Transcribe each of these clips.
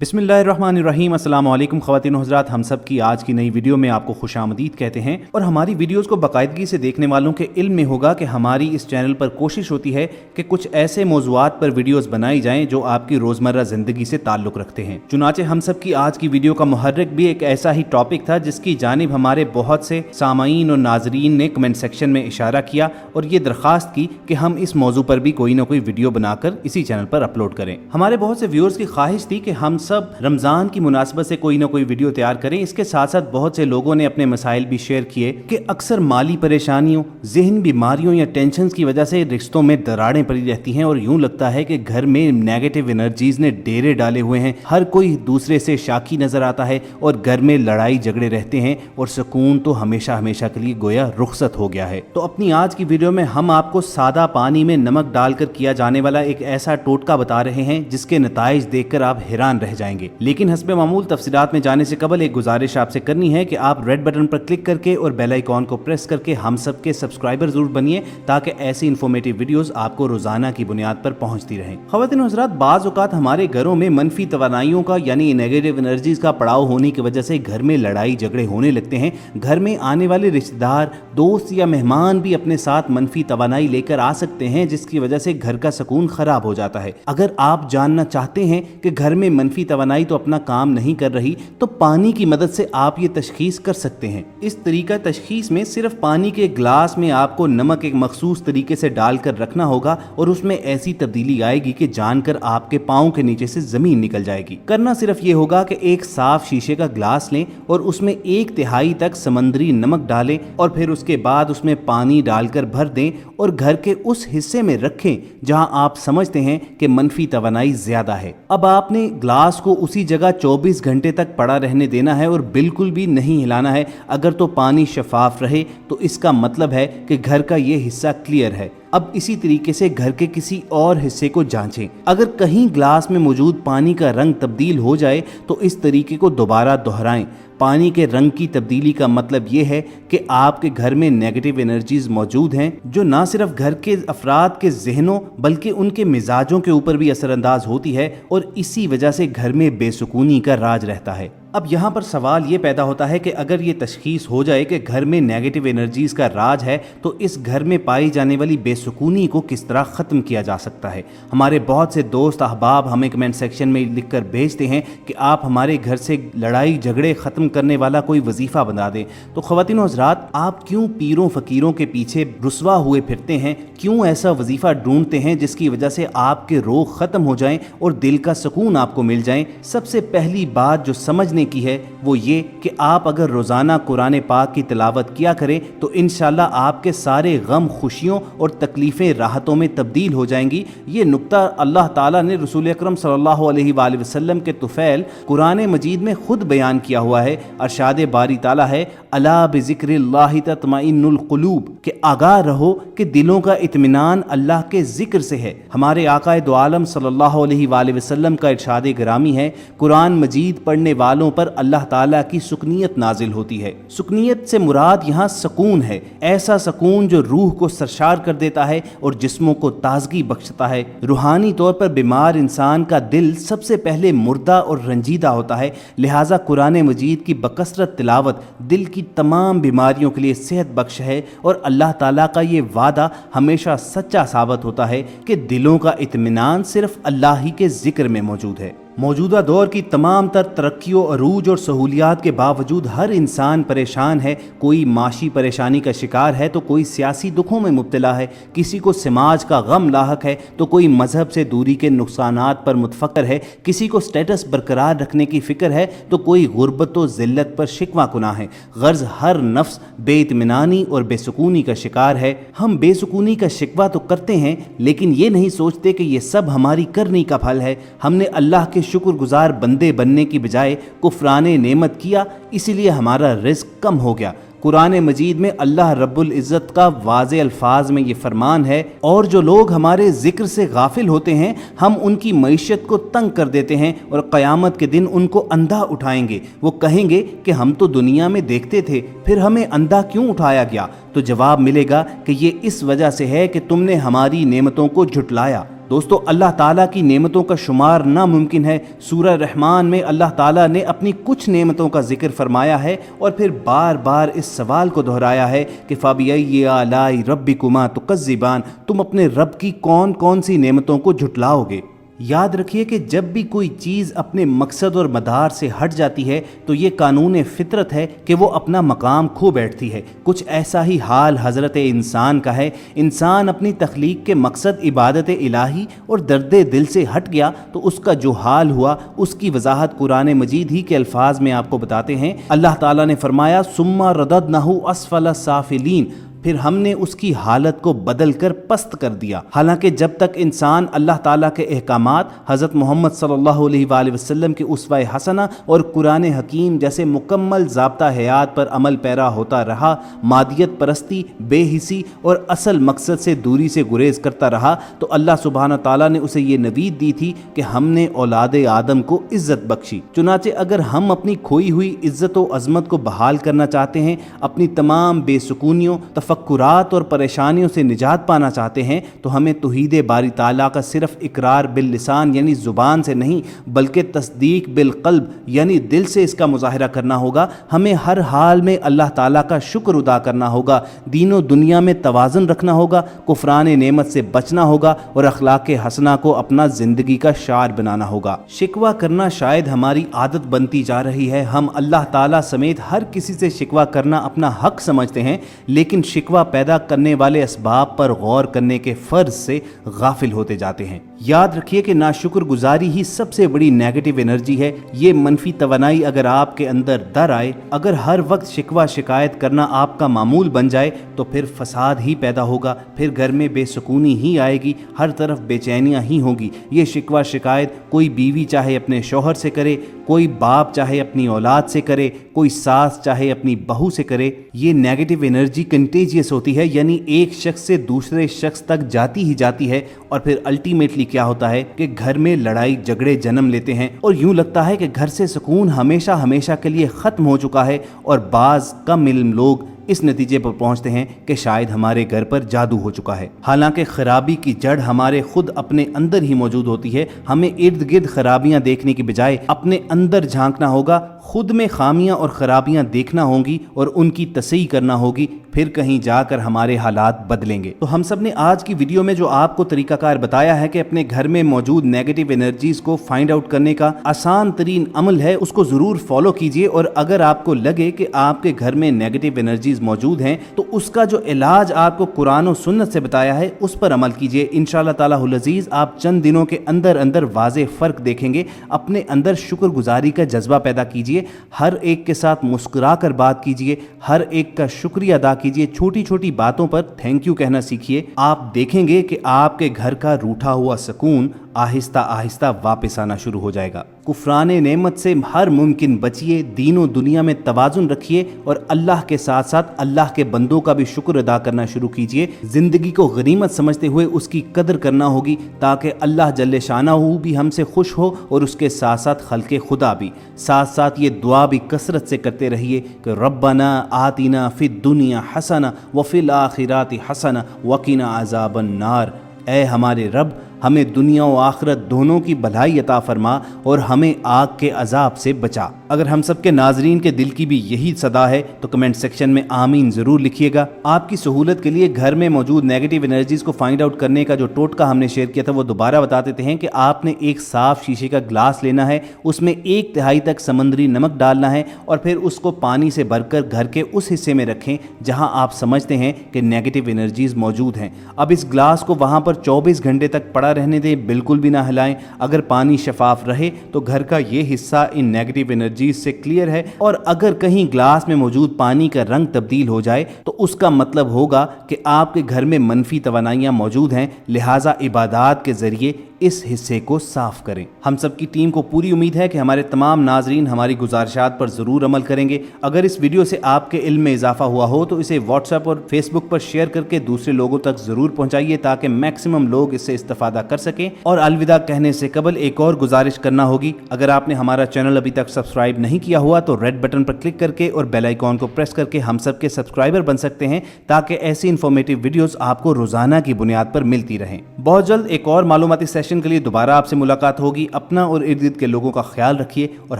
बिस्मिल्लाहिर्रहमानिर्रहीम। अस्सलाम वालेकुम ख़वातीन व हज़रात, हम सब की आज की नई वीडियो में आपको खुशामदीद कहते हैं। और हमारी वीडियोस को बाकायदगी से देखने वालों के इल्म में होगा कि हमारी इस चैनल पर कोशिश होती है कि कुछ ऐसे मौज़ूआत पर वीडियोस बनाई जाएं जो आपकी रोज़मर्रा ज़िंदगी से ताल्लुक़ रखते हैं। चुनाचे हम सब की आज की वीडियो का मुहर्रिक भी एक ऐसा ही टॉपिक था जिसकी जानिब हमारे बहुत से सामाईन और नाजरीन ने कमेंट सेक्शन में इशारा किया और ये दरख्वास्त की कि हम इस मौजू पर भी कोई ना कोई वीडियो बनाकर इसी चैनल पर अपलोड करें। हमारे बहुत से व्यूअर्स की ख्वाहिश थी कि हम सब रमजान की मुनासबत से कोई ना कोई वीडियो तैयार करें। इसके साथ साथ बहुत से लोगों ने अपने मसाइल भी शेयर किए कि अक्सर माली परेशानियों, ज़हन बीमारियों या टेंशन की वजह से रिश्तों में दरारें पड़ी रहती हैं और यूं लगता है कि घर में नेगेटिव एनर्जीज ने डेरे डाले हुए हैं। हर कोई दूसरे से शाकी नजर आता है और घर में लड़ाई झगड़े रहते हैं और सुकून तो हमेशा हमेशा के लिए गोया रुखसत हो गया है। तो अपनी आज की वीडियो में हम आपको सादा पानी में नमक डालकर किया जाने वाला एक ऐसा टोटका बता रहे हैं जिसके नताइज देखकर आप हैरान रह जाएंगे। लेकिन हस्बे मामूल तफसीलात में जाने से कबल एक गुजारिश आपसे करनी है कि आप रेड बटन पर क्लिक करके और बेल आइकॉन को प्रेस करके हम सब के सब्सक्राइबर जरूर बनिए ताकि ऐसी इन्फॉर्मेटिव वीडियोस आपको रोजाना की बुनियाद पर पहुंचती रहें। ख़वातीन हज़रात, बाज़ औक़ात हमारे घरों में मनफी तवानाइयों का यानी नेगेटिव एनर्जीज का पड़ाव होने की वजह से घर में लड़ाई झगड़े होने लगते हैं। घर में आने वाले रिश्तेदार, दोस्त या मेहमान भी अपने साथ मनफी तवानाई लेकर आ सकते हैं जिसकी वजह से घर का सुकून खराब हो जाता है। अगर आप जानना चाहते हैं कि घर में मनफी तवानाई तो अपना काम नहीं कर रही तो पानी की मदद से आप ये तशखीस कर सकते हैं। इस तरीका तशखीस में सिर्फ पानी के ग्लास में आपको नमक एक मखसूस तरीके से डालकर रखना होगा और उसमें ऐसी तब्दीली आएगी कि जानकर आपके पाँव के नीचे से जमीन निकल जाएगी। करना सिर्फ ये होगा कि एक साफ शीशे का ग्लास लें और उसमें 1/3 तक समंदरी नमक डालें और फिर उसके बाद उसमें पानी डालकर भर दें और घर के उस हिस्से में रखें जहां आप समझते हैं कि मनफी तवानाई ज्यादा है। अब आपने ग्लास को उसी जगह 24 घंटे तक पड़ा रहने देना है और बिल्कुल भी नहीं हिलाना है। अगर तो पानी शफाफ रहे तो इसका मतलब है कि घर का ये हिस्सा क्लियर है। अब इसी तरीके से घर के किसी और हिस्से को जांचें। अगर कहीं ग्लास में मौजूद पानी का रंग तब्दील हो जाए तो इस तरीके को दोबारा दोहराएं। पानी के रंग की तब्दीली का मतलब ये है कि आपके घर में नेगेटिव एनर्जीज मौजूद हैं जो ना सिर्फ घर के अफराद के जहनों बल्कि उनके मिजाजों के ऊपर भी असरअंदाज होती है और इसी वजह से घर में बेसुकूनी का राज रहता है। अब यहाँ पर सवाल ये पैदा होता है कि अगर ये तशखीस हो जाए कि घर में नेगेटिव एनर्जीज का राज है तो इस घर में पाई जाने वाली बेसुकूनी को किस तरह ख़त्म किया जा सकता है। हमारे बहुत से दोस्त अहबाब हमें कमेंट सेक्शन में लिखकर भेजते हैं कि आप हमारे घर से लड़ाई झगड़े ख़त्म करने वाला कोई वजीफ़ा बना दें। तो ख़वातीन हज़रात, आप क्यों पीरों फ़कीरों के पीछे रुस्वा हुए फिरते हैं? क्यों ऐसा वजीफ़ा ढूंढते हैं जिसकी वजह से आपके रोग ख़त्म हो जाएं और दिल का सुकून आपको मिल जाए? सबसे पहली बात जो समझने की है वो ये कि आप अगर रोजाना कुरान पाक की तिलावत किया करें तो इंशाल्लाह आपके सारे गम खुशियों और तकलीफें राहतों में तब्दील हो जाएंगी। ये नुक्ता अल्लाह ताला ने रसूल अकरम सल्लल्लाहु अलैहि वसल्लम के तुफैल कुरान मजीद में खुद बयान किया हुआ है। अरशाद बारी ताला है, अला बिज़िक्रिल्लाहि तत्मइन्नुल क़ुलूब, कि आगाह रहो कि दिलों का इत्मीनान अल्लाह के जिक्र से है। हमारे आकाए दो आलम सल्लल्लाहु अलैहि वसल्लम का इरशाद गिरामी है, कुरान मजीद पढ़ने वालों पर अल्लाह ताला की सुकनियत नाजिल होती है। सुकनियत से मुराद यहाँ सुकून है, ऐसा सुकून जो रूह को सरशार कर देता है और जिस्मों को ताजगी बख्शता है। रूहानी तौर पर बीमार इंसान का दिल सबसे पहले मुर्दा और रंजीदा होता है, लिहाजा कुरान मजीद की बकसरत तिलावत दिल की तमाम बीमारियों के लिए सेहत बख्श है और अल्लाह ताला का ये वादा हमेशा सच्चा साबित होता है कि दिलों का इत्मीनान सिर्फ अल्लाह ही के जिक्र में मौजूद है। मौजूदा दौर की तमाम तर तरक्कियों, अरूज और सहूलियात के बावजूद हर इंसान परेशान है। कोई माशी परेशानी का शिकार है तो कोई सियासी दुखों में मुब्तला है, किसी को समाज का गम लाहक है तो कोई मजहब से दूरी के नुकसानात पर मुतफक्र है, किसी को स्टेटस बरकरार रखने की फ़िक्र है तो कोई गुर्बत व ज़िल्लत पर शिकवा कुना है। गर्ज हर नफ्स बेइत्मीनानी और बेसुकूनी का शिकार है। हम बेसुकूनी का शिकवा तो करते हैं लेकिन ये नहीं सोचते कि ये सब हमारी करनी का फल है। हमने अल्लाह के शुक्रगुजार बंदे बनने की बजाय कुफराने नेमत किया, इसीलिए हमारा रिज़्क कम हो गया। कुरान मजीद में अल्लाह रब्बुल इज़्ज़त का वाज़े अल्फाज में ये फरमान है, और जो लोग हमारे ज़िक्र से गाफिल होते हैं हम उनकी मईशत को तंग कर देते हैं और क़यामत के दिन उनको अंधा उठाएंगे। वो कहेंगे कि हम तो दुनिया में देखते थे, फिर हमें अंधा क्यों उठाया गया? तो जवाब मिलेगा कि ये इस वजह से है कि तुमने हमारी नेमतों को झुटलाया। दोस्तों अल्लाह ताला की नेमतों का शुमार नामुमकिन है। सूरह रहमान में अल्लाह ताला ने अपनी कुछ नेमतों का जिक्र फरमाया है और फिर बार बार इस सवाल को दोहराया है कि फ़बिअय्यि आलाई रब्बिकुमा तुकज़्ज़िबान, तुम अपने रब की कौन कौन सी नेमतों को झुटलाओगे। याद रखिए कि जब भी कोई चीज़ अपने मकसद और मदार से हट जाती है तो ये कानून फितरत है कि वो अपना मकाम खो बैठती है। कुछ ऐसा ही हाल हज़रत इंसान का है। इंसान अपनी तख्लीक के मकसद इबादत इलाही और दर्द दिल से हट गया तो उसका जो हाल हुआ उसकी वजाहत कुरान मजीद ही के अल्फाज में आपको बताते हैं। अल्लाह ताला ने फरमाया सुम्मा रददनहु अस्फल साफिलीन, फिर हमने उसकी हालत को बदल कर पस्त कर दिया। हालांकि जब तक इंसान अल्लाह ताला के अहकामात, हज़रत मोहम्मद सल्लल्लाहु अलैहि वसल्लम के उसवा हसना और कुरान हकीम जैसे मुकम्मल ज़ाब्ता हयात पर अमल पैरा होता रहा, मादियत परस्ती, बेहिसी और असल मकसद से दूरी से गुरेज करता रहा, तो अल्लाह सुब्हान ताला ने उसे ये नवीद दी थी कि हमने औलाद आदम को इज़्ज़त बख्शी। चुनाचे अगर हम अपनी खोई हुई इज़्ज़त व अज़मत को बहाल करना चाहते हैं, अपनी तमाम बेसुकूनियों, तफक्कुरात और परेशानियों से निजात पाना चाहते हैं, तो हमें तौहीद बारी ताला का सिर्फ इकरार बिल लिसान यानी ज़ुबान से नहीं बल्कि तस्दीक बिल क़ल्ब यानी दिल से इसका मुज़ाहिरा करना होगा। हमें हर हाल में अल्लाह ताला का शुक्र अदा करना होगा, दीनों दुनिया में तवाज़ुन रखना होगा, कुफ़रान नेमत से बचना होगा और अखलाक हसना को अपना ज़िंदगी का शार बनाना होगा। शिकवा करना शायद हमारी आदत बनती जा रही है। हम अल्लाह ताला समेत हर किसी से शिकवा करना अपना हक समझते हैं, लेकिन शिकवा पैदा करने वाले असबाब पर गौर करने के फ़र्ज से गाफिल होते जाते हैं। याद रखिए कि नाशुक्रगुजारी ही सबसे बड़ी नेगेटिव एनर्जी है। ये मनफी तवानाई अगर आपके अंदर दर आए, अगर हर वक्त शिकवा शिकायत करना आपका मामूल बन जाए तो फिर फसाद ही पैदा होगा, फिर घर में बेसुकूनी ही आएगी, हर तरफ बेचैनियाँ ही होगी। ये शिकवा शिकायत कोई बीवी चाहे अपने शौहर से करे, कोई बाप चाहे अपनी औलाद से करे, कोई सास चाहे अपनी बहू से करे, ये नेगेटिव एनर्जी कंटेजियस होती है, यानी एक शख्स से दूसरे शख्स तक जाती ही जाती है और फिर अल्टीमेटली क्या होता है कि घर में लड़ाई झगड़े जन्म लेते हैं और यूं लगता है कि घर से सुकून हमेशा हमेशा के लिए ख़त्म हो चुका है और बाज़ कम इल्म लोग इस नतीजे पर पहुंचते हैं कि शायद हमारे घर पर जादू हो चुका है। हालांकि खराबी की जड़ हमारे खुद अपने अंदर ही मौजूद होती है। हमें इर्द गिर्द खराबियां देखने की बजाय अपने अंदर झांकना होगा, खुद में खामियां और खराबियां देखना होंगी और उनकी तसही करना होगी, फिर कहीं जाकर हमारे हालात बदलेंगे। तो हम सब ने आज की वीडियो में जो आपको तरीकाकार बताया है कि अपने घर में मौजूद नेगेटिव एनर्जीज को फाइंड आउट करने का आसान तरीन अमल है, उसको जरूर फॉलो कीजिए। और अगर आपको लगे कि आपके घर में नेगेटिव एनर्जीज मौजूद हैं तो उसका जो इलाज आपको कुरान और सुन्नत से बताया है उस पर अमल कीजिए। इंशाअल्लाह ताला हुल अज़ीज़ आप चंद दिनों के अंदर अंदर वाज़े फ़र्क देखेंगे। अपने अंदर शुक्रगुजारी का जज्बा पैदा कीजिए, हर एक के साथ मुस्कुरा कर बात कीजिए, हर एक का शुक्रिया अदा कीजिए, छोटी छोटी बातों पर थैंक यू कहना सीखिए। आप देखेंगे कि आपके घर का रूठा हुआ सुकून आहिस्ता आहिस्ता वापस आना शुरू हो जाएगा। कुफरान नेमत से हर मुमकिन बचिए, दीनों दुनिया में तवाजुन रखिए और अल्लाह के साथ साथ अल्लाह के बंदों का भी शुक्र अदा करना शुरू कीजिए। ज़िंदगी को गनीमत समझते हुए उसकी कदर करना होगी ताकि अल्लाह जल्ले शानाहू भी हमसे खुश हो और उसके साथ साथ खल्के खुदा भी। साथ साथ ये दुआ भी कसरत से करते रहिए कि रब्बना आतिना फिद दुनिया हसना व फिल आखिराति हसना वकीना अज़ाबन नार। ऐ हमारे रब, हमें दुनिया और आखिरत दोनों की भलाई अता फरमा और हमें आग के अजाब से बचा। अगर हम सब के नाजरीन के दिल की भी यही सदा है तो कमेंट सेक्शन में आमीन ज़रूर लिखिएगा। आपकी सहूलत के लिए घर में मौजूद नेगेटिव एनर्जीज़ को फाइंड आउट करने का जो टोटका हमने शेयर किया था वो दोबारा बता देते हैं कि आपने एक साफ़ शीशे का ग्लास लेना है, उसमें 1/3 तक समंदरी नमक डालना है और फिर उसको पानी से भरकर घर के उस हिस्से में रखें जहाँ आप समझते हैं कि नेगेटिव एनर्जीज़ मौजूद हैं। अब इस ग्लास को वहाँ पर 24 घंटे तक पड़ा रहने दें, बिल्कुल भी ना हिलाएं। अगर पानी शफाफ रहे तो घर का ये हिस्सा इन नेगेटिव एनर्जीज से क्लियर है, और अगर कहीं ग्लास में मौजूद पानी का रंग तब्दील हो जाए तो उसका मतलब होगा कि आपके घर में मनफी तवानाइयाँ मौजूद हैं। लिहाजा इबादात के ज़रिए इस हिस्से को साफ करें। हम सब की टीम को पूरी उम्मीद है कि हमारे तमाम नाजरीन हमारी गुजारिशात पर जरूर अमल करेंगे। अगर इस वीडियो से आपके इल्म में इजाफा हुआ हो तो इसे व्हाट्सएप और फेसबुक पर शेयर करके दूसरे लोगों तक जरूर पहुंचाइए ताकि मैक्सिमम लोग इससे इस्तेफादा कर सकें। और अलविदा कहने से कबल एक और गुजारिश करना होगी, अगर आपने हमारा चैनल अभी तक सब्सक्राइब नहीं किया हुआ तो रेड बटन पर क्लिक करके और बेल आइकॉन को प्रेस करके हम सब के सब्सक्राइबर बन सकते हैं ताकि ऐसी इंफॉर्मेटिव वीडियोस आपको रोजाना की बुनियाद पर मिलती रहें। बहुत जल्द एक और मालूमाती सेशन के लिए दोबारा आपसे मुलाकात होगी। अपना और इर्द गिर्द के लोगों का ख्याल रखिए और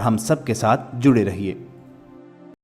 हम सब के साथ जुड़े रहिए।